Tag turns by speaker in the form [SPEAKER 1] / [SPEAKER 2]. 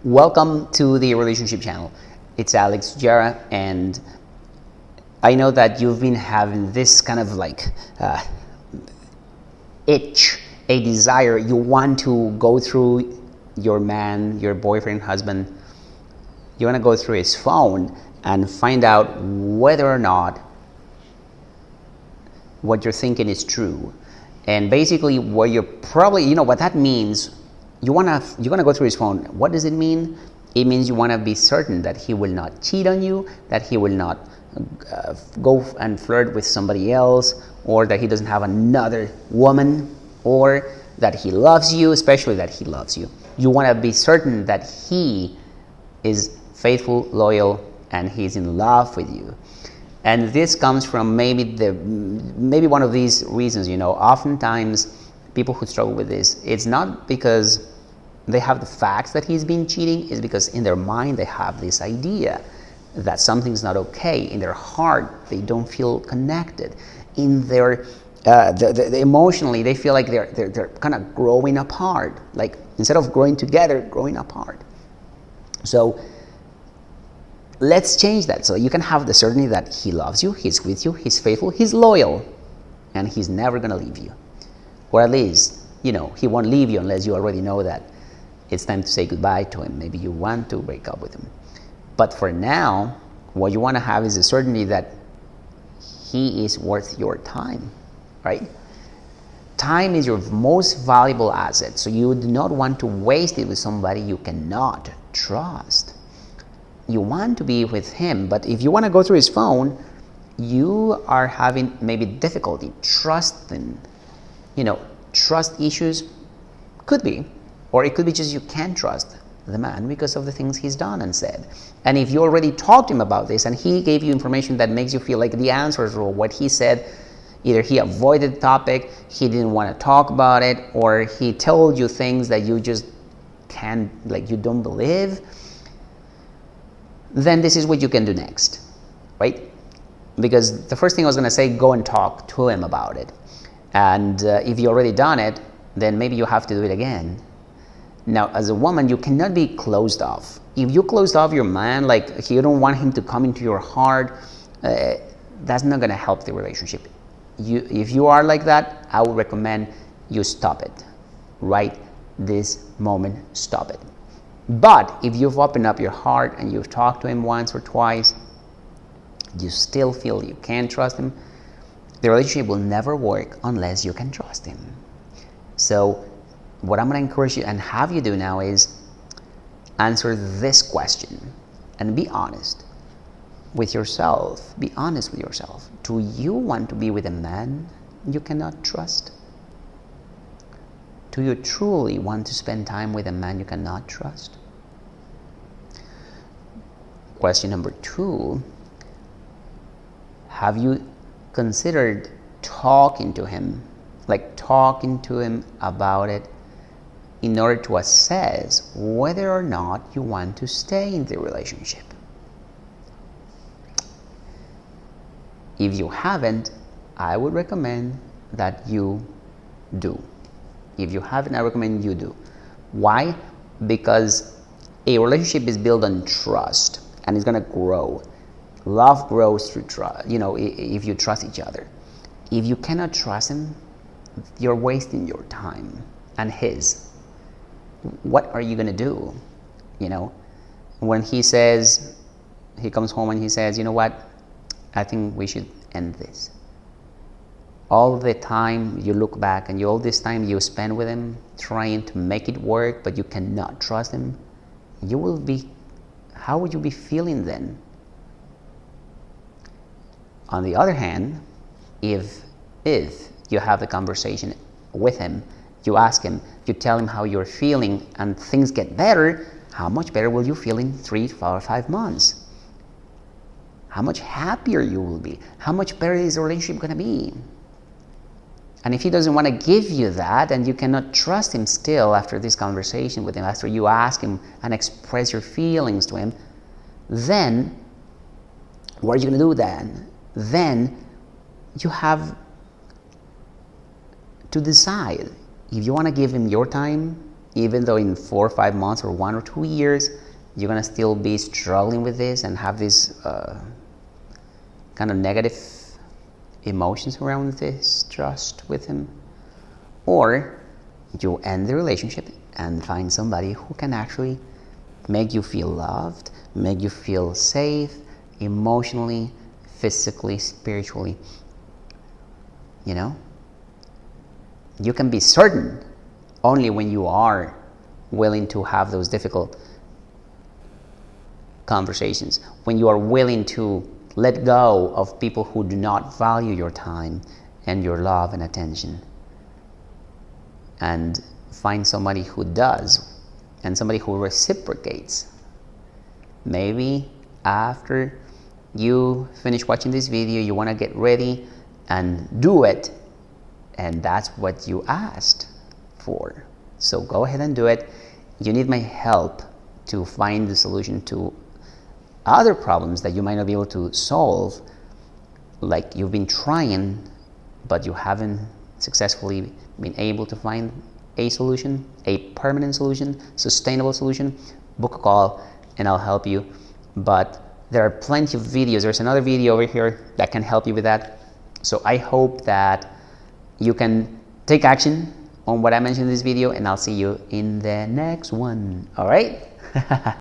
[SPEAKER 1] Welcome to the relationship channel. It's Alex, Jara, and I know that you've been having this kind of itch, a desire. You want to go through your man, your boyfriend, husband. You want to go through his phone and find out whether or not what you're thinking is true. And basically, what you're probably, what that means. You're gonna go through his phone. What does it mean? It means you want to be certain that he will not cheat on you, that he will not go and flirt with somebody else, or that he doesn't have another woman, or that he loves you, especially that he loves you. You want to be certain that he is faithful, loyal, and he's in love with you. And this comes from maybe one of these reasons. Oftentimes people who struggle with this, it's not because they have the facts that he's been cheating, it's because in their mind they have this idea that something's not okay. In their heart, they don't feel connected. In their emotionally, they feel like they're kind of growing apart. Like instead of growing together, growing apart. So let's change that. So you can have the certainty that he loves you, he's with you, he's faithful, he's loyal, and he's never gonna leave you. Or at least, he won't leave you unless you already know that it's time to say goodbye to him. Maybe you want to break up with him. But for now, what you want to have is the certainty that he is worth your time, right? Time is your most valuable asset, so you do not want to waste it with somebody you cannot trust. You want to be with him, but if you want to go through his phone, you are having maybe difficulty trusting. Trust issues could be, or it could be just you can't trust the man because of the things he's done and said. And if you already talked to him about this and he gave you information that makes you feel like the answers or what he said, either he avoided the topic, he didn't want to talk about it, or he told you things that you just can't, you don't believe, then this is what you can do next, right? Because the first thing I was going to say, go and talk to him about it. And if you already done it, then maybe you have to do it again. Now, as a woman, you cannot be closed off. If you closed off your man, like you don't want him to come into your heart, that's not going to help the relationship. If you are like that, I would recommend you stop it. Right this moment, stop it. But if you've opened up your heart and you've talked to him once or twice, you still feel you can't trust him, the relationship will never work unless you can trust him. So what I'm going to encourage you and have you do now is answer this question and be honest with yourself. Be honest with yourself. Do you want to be with a man you cannot trust? Do you truly want to spend time with a man you cannot trust? Question number 2, have you considered talking to him about it in order to assess whether or not you want to stay in the relationship? If you haven't, I would recommend that you do. If you haven't, I recommend you do. Why? Because a relationship is built on trust and it's going to grow. Love grows through trust, if you trust each other. If you cannot trust him, you're wasting your time and his. What are you going to do? When he comes home and he says, you know what, I think we should end this. All the time you look back and all this time you spend with him trying to make it work, but you cannot trust him, how would you be feeling then? On the other hand, if you have the conversation with him, you ask him, you tell him how you're feeling, and things get better, how much better will you feel in 3, 4, or 5 months? How much happier you will be? How much better is the relationship going to be? And if he doesn't want to give you that, and you cannot trust him still after this conversation with him, after you ask him and express your feelings to him, then what are you going to do then? Then you have to decide if you want to give him your time, even though in 4 or 5 months or 1 or 2 years you're gonna still be struggling with this and have this kind of negative emotions around this trust with him, or you end the relationship and find somebody who can actually make you feel loved, make you feel safe emotionally, physically, spiritually. You know, you can be certain only when you are willing to have those difficult conversations, when you are willing to let go of people who do not value your time and your love and attention, and find somebody who does, and somebody who reciprocates. Maybe after you finish watching this video, you want to get ready and do it, and that's what you asked for. So go ahead and do it. You need my help to find the solution to other problems that you might not be able to solve, like you've been trying but you haven't successfully been able to find a solution, a permanent solution, sustainable solution. Book a call and I'll help you. But there are plenty of videos. There's another video over here that can help you with that. So I hope that you can take action on what I mentioned in this video, and I'll see you in the next one. All right?